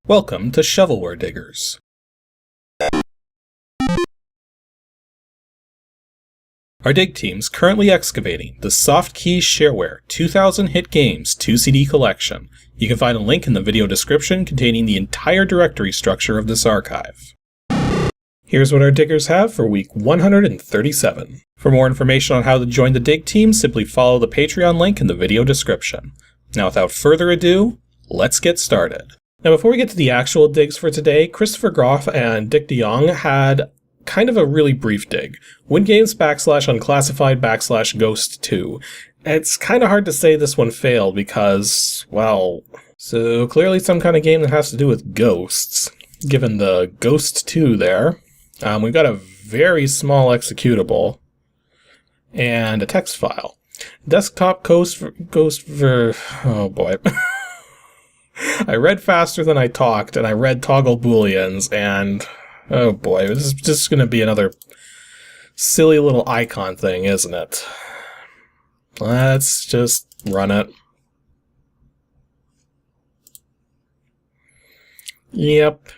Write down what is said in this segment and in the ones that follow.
Welcome to Shovelware Diggers. Our dig team's currently excavating the Softkey Shareware 2000 Hit Games 2CD collection. You can find a link in the video description containing the entire directory structure of this archive. Here's what our diggers have for week 137. For more information on how to join the dig team, simply follow the Patreon link in the video description. Now without further ado, let's get started. Now before we get to the actual digs for today, Christopher Groff and Dick DeYoung had kind of a really brief dig. WINGAMES /unclassified /ghost 2. It's kind of hard to say this one failed because, well, so clearly some kind of game that has to do with ghosts. Given the Ghost 2 there, we've got a very small executable and a text file. Desktop ghost oh boy. I read faster than I talked, and I read toggle booleans, and oh boy, this is just going to be another silly little icon thing, isn't it? Let's just run it. Yep,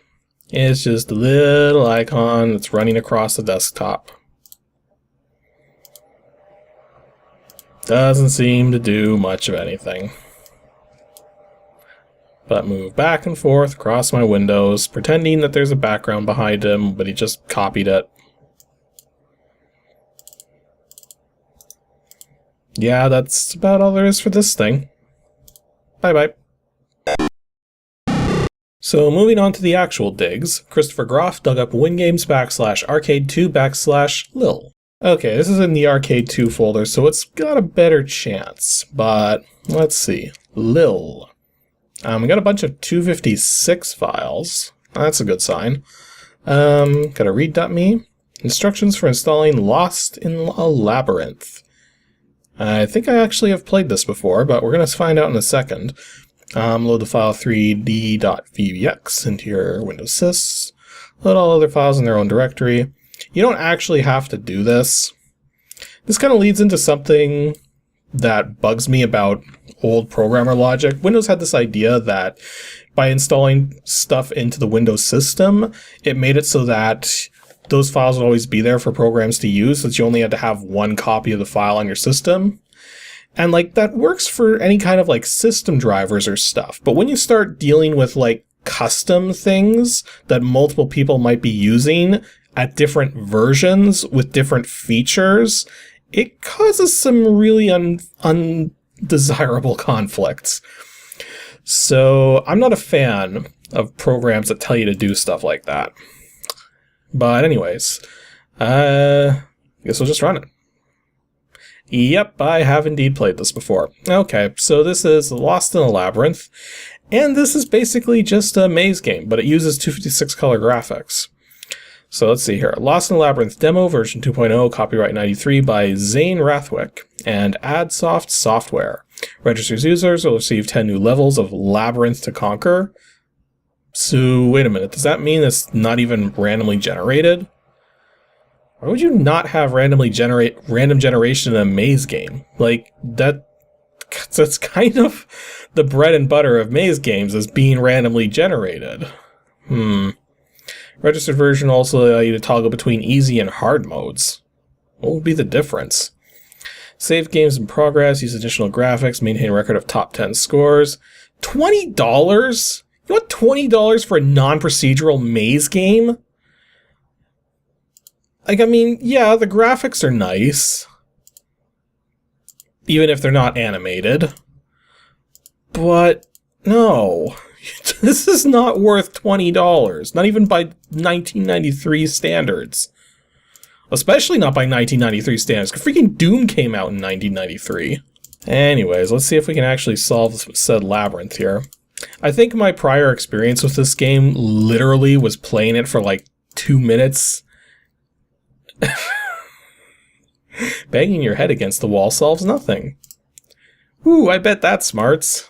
it's just a little icon that's running across the desktop. Doesn't seem to do much of anything but move back and forth across my windows, pretending that there's a background behind him, but he just copied it. Yeah, that's about all there is for this thing. Bye-bye. So moving on to the actual digs, Christopher Groff dug up WinGames /arcade2 /lil. Okay, this is in the arcade 2 folder, so it's got a better chance, but let's see. Lil. We got a bunch of 256 files. That's a good sign. Got a read.me. Instructions for installing Lost in a Labyrinth. I think I actually have played this before, but we're going to find out in a second. Load the file 3d.vbx into your Windows sys. Load all other files in their own directory. You don't actually have to do this. This kind of leads into something that bugs me about old programmer logic. Windows had this idea that by installing stuff into the Windows system, it made it so that those files would always be there for programs to use, since you only had to have one copy of the file on your system. And like that works for any kind of like system drivers or stuff. But when you start dealing with like custom things that multiple people might be using at different versions with different features, it causes some really undesirable conflicts. So I'm not a fan of programs that tell you to do stuff like that. But anyways, I guess we'll just run it. Yep, I have indeed played this before. Okay, so this is Lost in a Labyrinth, and this is basically just a maze game, but it uses 256 color graphics. So let's see here. Lost in a Labyrinth demo version 2.0, copyright 93 by Zane Rathwick and Adsoft Software. Registers users will receive 10 new levels of Labyrinth to conquer. So wait a minute, does that mean it's not even randomly generated? Why would you not have random generation in a maze game? Like that's kind of the bread and butter of maze games, is being randomly generated. Registered version also allow you to toggle between easy and hard modes. What would be the difference? Save games in progress, use additional graphics, maintain a record of top 10 scores. $20? You want $20 for a non-procedural maze game? Like, I mean, yeah, the graphics are nice, even if they're not animated. But no. This is not worth $20, not even by 1993 standards. Especially not by 1993 standards, because freaking Doom came out in 1993. Anyways, let's see if we can actually solve said labyrinth here. I think my prior experience with this game literally was playing it for like 2 minutes. Banging your head against the wall solves nothing. Ooh, I bet that smarts.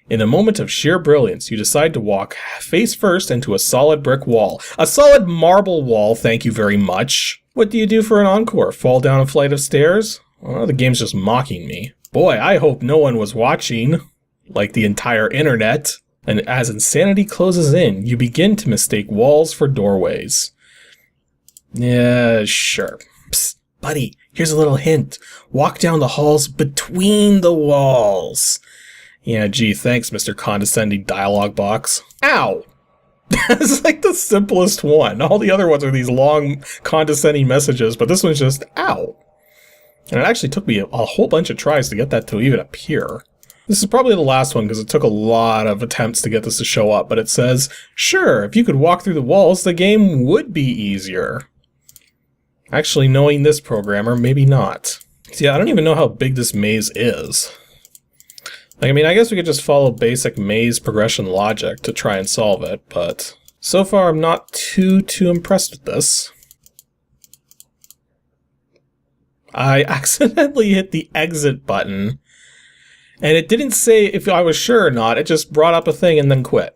In a moment of sheer brilliance, you decide to walk face first into a solid brick wall. A solid marble wall, thank you very much. What do you do for an encore? Fall down a flight of stairs? Oh, the game's just mocking me. Boy, I hope no one was watching. Like the entire internet. And as insanity closes in, you begin to mistake walls for doorways. Yeah, sure. Psst, buddy, here's a little hint. Walk down the halls between the walls. Yeah, gee, thanks, Mr. Condescending dialogue box. Ow! That's like the simplest one. All the other ones are these long, condescending messages, but this one's just, ow. And it actually took me a whole bunch of tries to get that to even appear. This is probably the last one because it took a lot of attempts to get this to show up, but it says, sure, if you could walk through the walls, the game would be easier. Actually, knowing this programmer, maybe not. See, I don't even know how big this maze is. Like, I mean, I guess we could just follow basic maze progression logic to try and solve it, but so far I'm not too impressed with this. I accidentally hit the exit button, and it didn't say if I was sure or not, it just brought up a thing and then quit.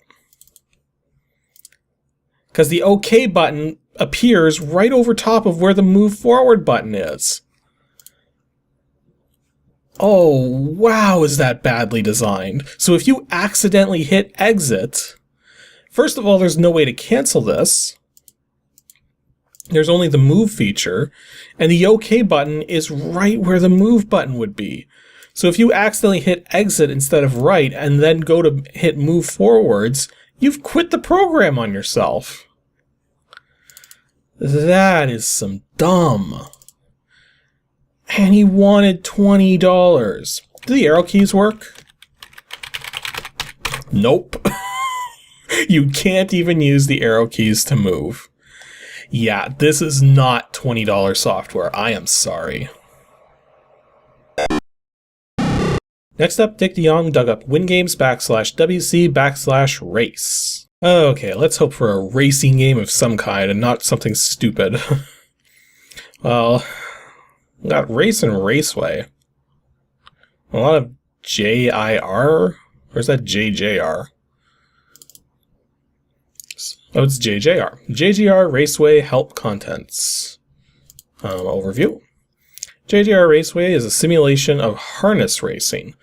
Because the OK button appears right over top of where the move forward button is. Oh, wow, is that badly designed. So if you accidentally hit exit, first of all, there's no way to cancel this. There's only the move feature, and the OK button is right where the move button would be. So if you accidentally hit exit instead of right and then go to hit move forwards, you've quit the program on yourself. That is some dumb. And he wanted $20. Do the arrow keys work? Nope. You can't even use the arrow keys to move. Yeah, this is not $20 software. I am sorry. Next up, Dick DeYoung dug up WINGAMES /WC/race. Okay, let's hope for a racing game of some kind and not something stupid. Well, we got race and raceway. A lot of JIR? Or is that JJR? Oh, it's JJR. JGR Raceway Help Contents. Overview. JGR Raceway is a simulation of harness racing.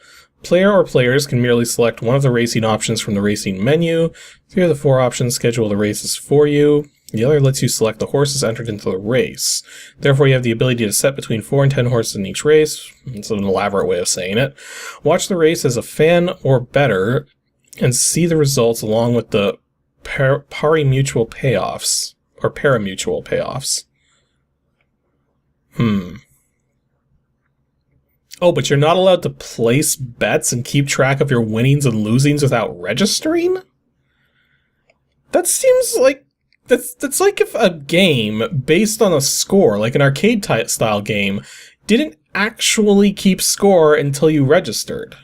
Player or players can merely select one of the racing options from the racing menu. 3 of the 4 options schedule the races for you. The other lets you select the horses entered into the race. Therefore, you have the ability to set between 4 and 10 horses in each race. It's an elaborate way of saying it. Watch the race as a fan or better, and see the results along with the pari-mutual payoffs. Or pari-mutual payoffs. Oh, but you're not allowed to place bets and keep track of your winnings and losings without registering? That seems like... That's like if a game based on a score, like an arcade-style game, didn't actually keep score until you registered.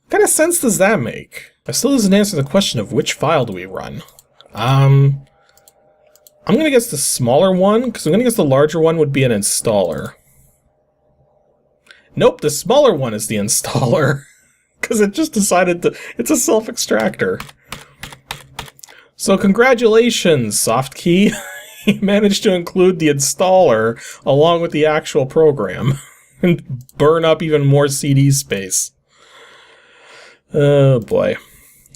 What kind of sense does that make? That still doesn't answer the question of which file do we run. I'm gonna guess the smaller one, because I'm gonna guess the larger one would be an installer. Nope, the smaller one is the installer. Because it just decided to... It's a self-extractor. So congratulations, Softkey. You managed to include the installer along with the actual program. And burn up even more CD space. Oh boy.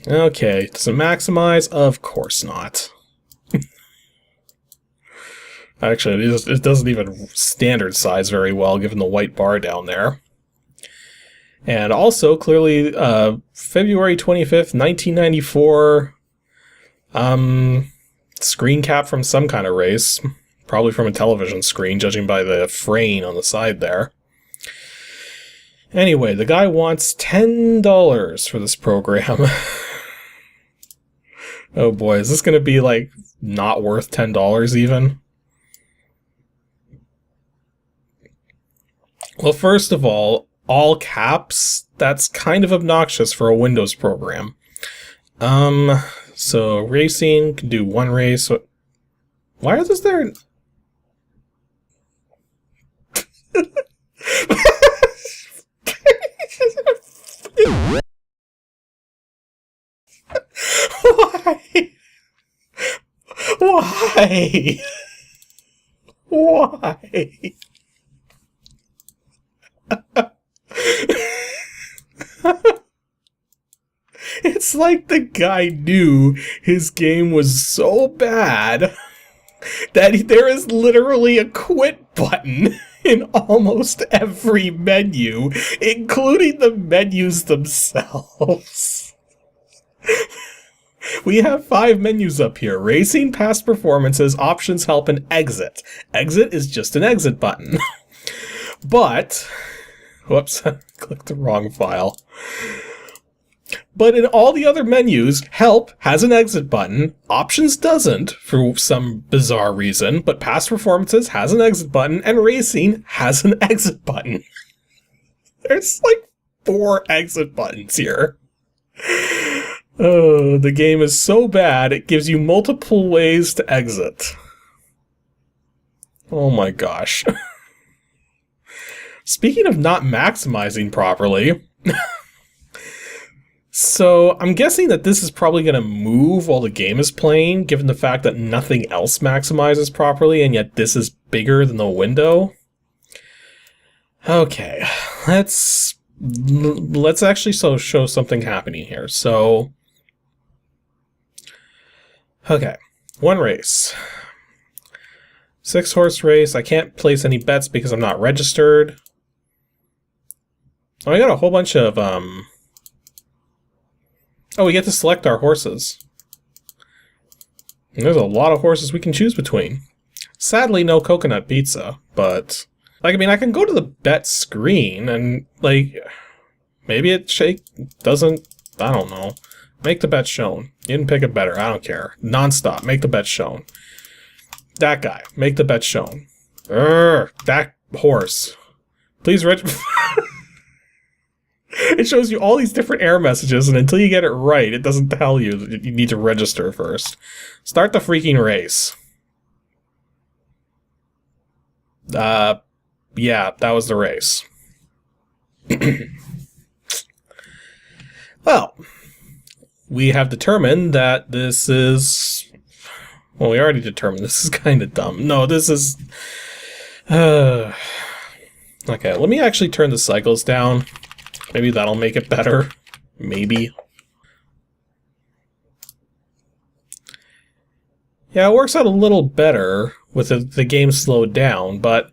Okay, does it maximize? Of course not. Actually, it doesn't even standard size very well, given the white bar down there. And also, clearly, February 25th, 1994, screen cap from some kind of race. Probably from a television screen, judging by the frame on the side there. Anyway, the guy wants $10 for this program. Oh boy, is this going to be, like, not worth $10 even? Well, first of all caps, that's kind of obnoxious for a Windows program. So racing, can do one race. Why is this there? Why? Why? Why? It's like the guy knew his game was so bad that there is literally a quit button in almost every menu, including the menus themselves. We have 5 menus up here: racing, past performances, options, help, and exit. Exit is just an exit button. But, whoops, I clicked the wrong file. But in all the other menus, help has an exit button, options doesn't for some bizarre reason, but past performances has an exit button, and racing has an exit button. There's like 4 exit buttons here. Oh, the game is so bad, it gives you multiple ways to exit. Oh my gosh. Speaking of not maximizing properly, so I'm guessing that this is probably going to move while the game is playing, given the fact that nothing else maximizes properly, and yet this is bigger than the window. Okay, let's actually show something happening here. So, okay, 1 race. 6-horse race. I can't place any bets because I'm not registered. Oh, I got a whole bunch of, oh, we get to select our horses. And there's a lot of horses we can choose between. Sadly, no coconut pizza, but... like, I mean, I can go to the bet screen and, like... maybe it doesn't... I don't know. Make the bet shown. You didn't pick a better. I don't care. Non-stop. Make the bet shown. That guy. Make the bet shown. That horse. Please register... It shows you all these different error messages, and until you get it right, it doesn't tell you that you need to register first. Start the freaking race. Yeah, that was the race. Well, we have determined that this is... well, we already determined this is kind of dumb. No, this is... okay, let me actually turn the cycles down. Maybe that'll make it better. Maybe. Yeah, it works out a little better with the game slowed down, but...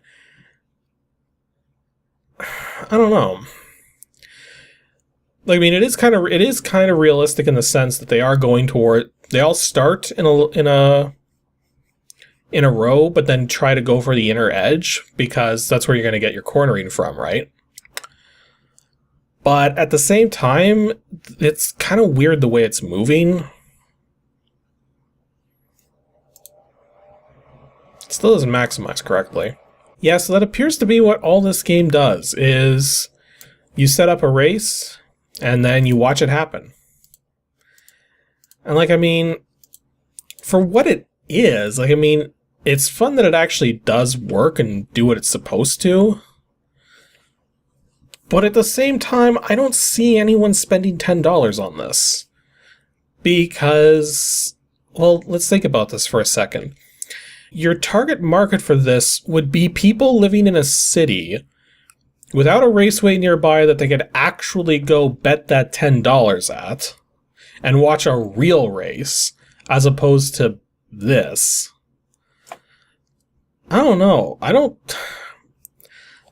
I don't know. Like, I mean, it is kind of realistic in the sense that they are going toward... they all start in a row, but then try to go for the inner edge, because that's where you're going to get your cornering from, right? But at the same time, it's kind of weird the way it's moving. It still doesn't maximize correctly. Yeah, so that appears to be what all this game does, is you set up a race, and then you watch it happen. And, like, I mean, for what it is, like, I mean, it's fun that it actually does work and do what it's supposed to. But at the same time, I don't see anyone spending $10 on this. Because, well, let's think about this for a second. Your target market for this would be people living in a city without a raceway nearby that they could actually go bet that $10 at and watch a real race, as opposed to this. I don't know.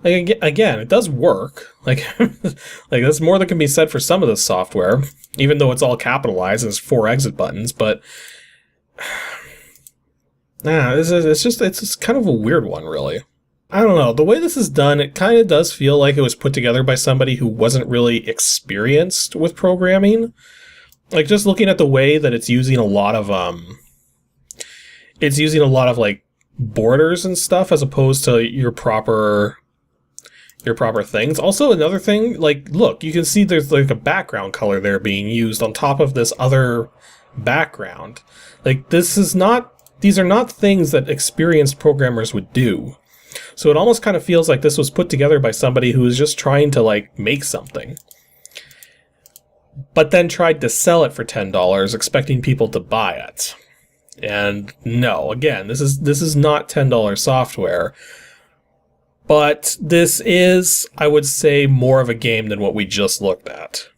Like, again, it does work. Like, like that's more than can be said for some of this software, even though it's all capitalized and there's 4 exit buttons, but... nah, it's just kind of a weird one, really. I don't know, the way this is done, it kind of does feel like it was put together by somebody who wasn't really experienced with programming. Like, just looking at the way that it's using a lot of, like, borders and stuff, as opposed to your proper things. Also, another thing, like, look, you can see there's like a background color there being used on top of this other background. Like, these are not things that experienced programmers would do. So it almost kind of feels like this was put together by somebody who was just trying to, like, make something, but then tried to sell it for $10, expecting people to buy it. And no, again, this is not $10 software. But this is, I would say, more of a game than what we just looked at.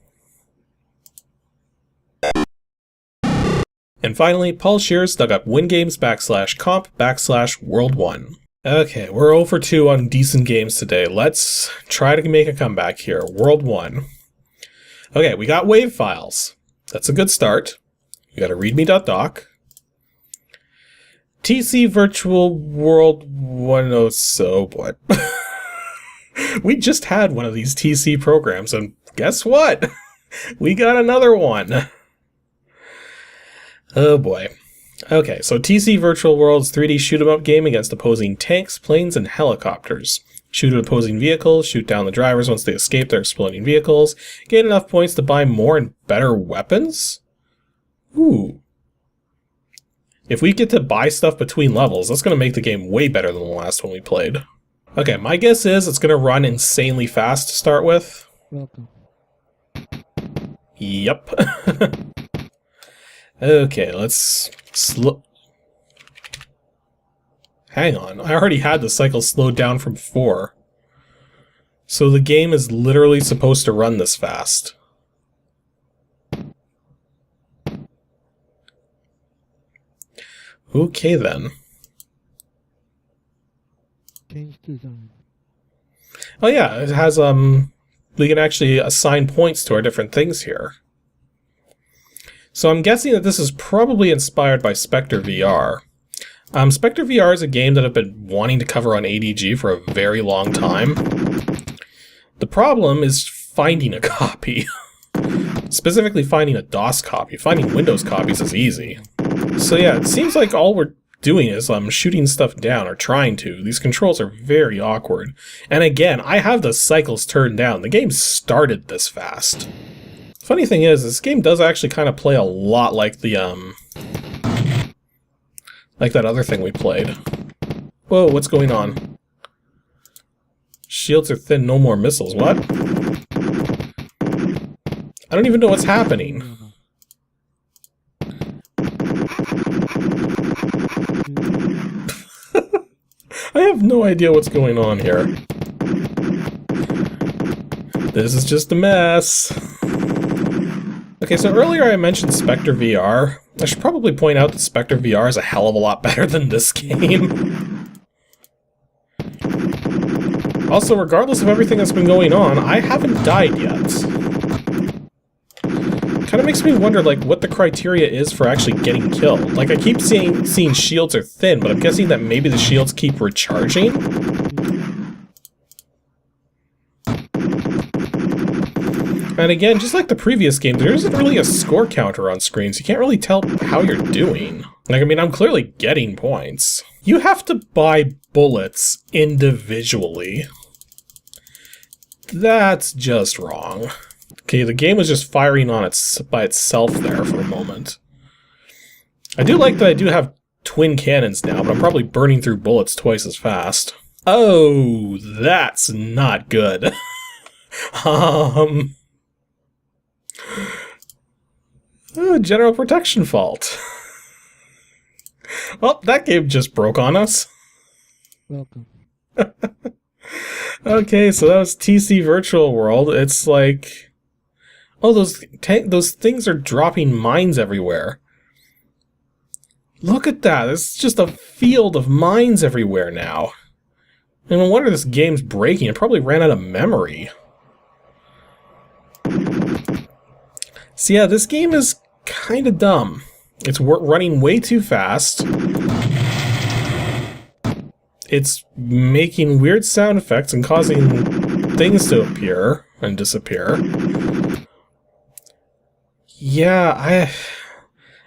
And finally, Paul Shears dug up WINGAMES /comp/world1. Okay, we're 0 for 2 on decent games today. Let's try to make a comeback here. World 1. Okay, we got wave files. That's a good start. We got a readme.doc. TC Virtual World 1. So what? We just had one of these TC programs, and guess what? We got another one. Oh boy. Okay, so TC Virtual World's 3D shoot-'em-up game against opposing tanks, planes, and helicopters. Shoot at opposing vehicles, shoot down the drivers once they escape their exploding vehicles, gain enough points to buy more and better weapons? Ooh. If we get to buy stuff between levels, that's going to make the game way better than the last one we played. Okay, my guess is it's going to run insanely fast to start with. Welcome. Yep. Okay, let's hang on, I already had the cycle slowed down from 4. So the game is literally supposed to run this fast. Okay then. Change design. Oh yeah, it has, we can actually assign points to our different things here. So I'm guessing that this is probably inspired by Spectre VR. Spectre VR is a game that I've been wanting to cover on ADG for a very long time. The problem is finding a copy. Specifically finding a DOS copy. Finding Windows copies is easy. So yeah, it seems like all we're doing is shooting stuff down, or trying to. These controls are very awkward. And again, I have the cycles turned down. The game started this fast. Funny thing is, this game does actually kind of play a lot like the, like that other thing we played. Whoa, what's going on? Shields are thin, no more missiles. What? I don't even know what's happening. I have no idea what's going on here. This is just a mess. Okay, so earlier I mentioned Spectre VR. I should probably point out that Spectre VR is a hell of a lot better than this game. Also, regardless of everything that's been going on, I haven't died yet. Kind of makes me wonder, like, what the criteria is for actually getting killed. Like, I keep seeing shields are thin, but I'm guessing that maybe the shields keep recharging? And again, just like the previous game, there isn't really a score counter on screen, so you can't really tell how you're doing. Like, I mean, I'm clearly getting points. You have to buy bullets individually. That's just wrong. Okay, the game was just firing on by itself there for a moment. I do like that I do have twin cannons now, but I'm probably burning through bullets twice as fast. Oh, that's not good. Oh, general protection fault. Well, that game just broke on us. Welcome. Okay, so that was TC Virtual World. It's like... Oh, those things are dropping mines everywhere. Look at that. It's just a field of mines everywhere now. And no wonder this game's breaking. It probably ran out of memory. So yeah, this game is kind of dumb. It's running way too fast. It's making weird sound effects and causing things to appear and disappear. Yeah,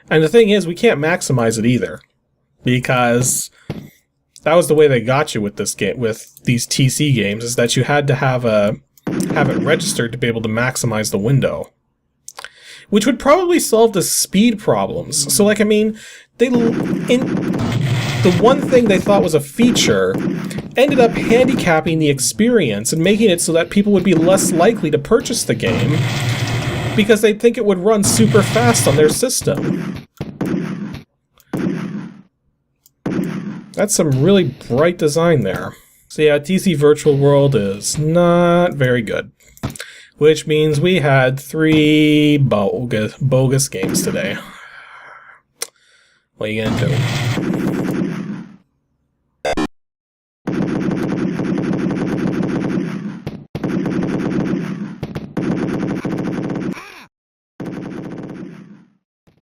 and the thing is, we can't maximize it either, because that was the way they got you with this game, with these TC games, is that you had to have it registered to be able to maximize the window. Which would probably solve the speed problems. So, like, I mean, the one thing they thought was a feature ended up handicapping the experience and making it so that people would be less likely to purchase the game because they'd think it would run super fast on their system. That's some really bright design there. So yeah, TC Virtual World is not very good. Which means we had 3 bogus games today. What are you gonna do?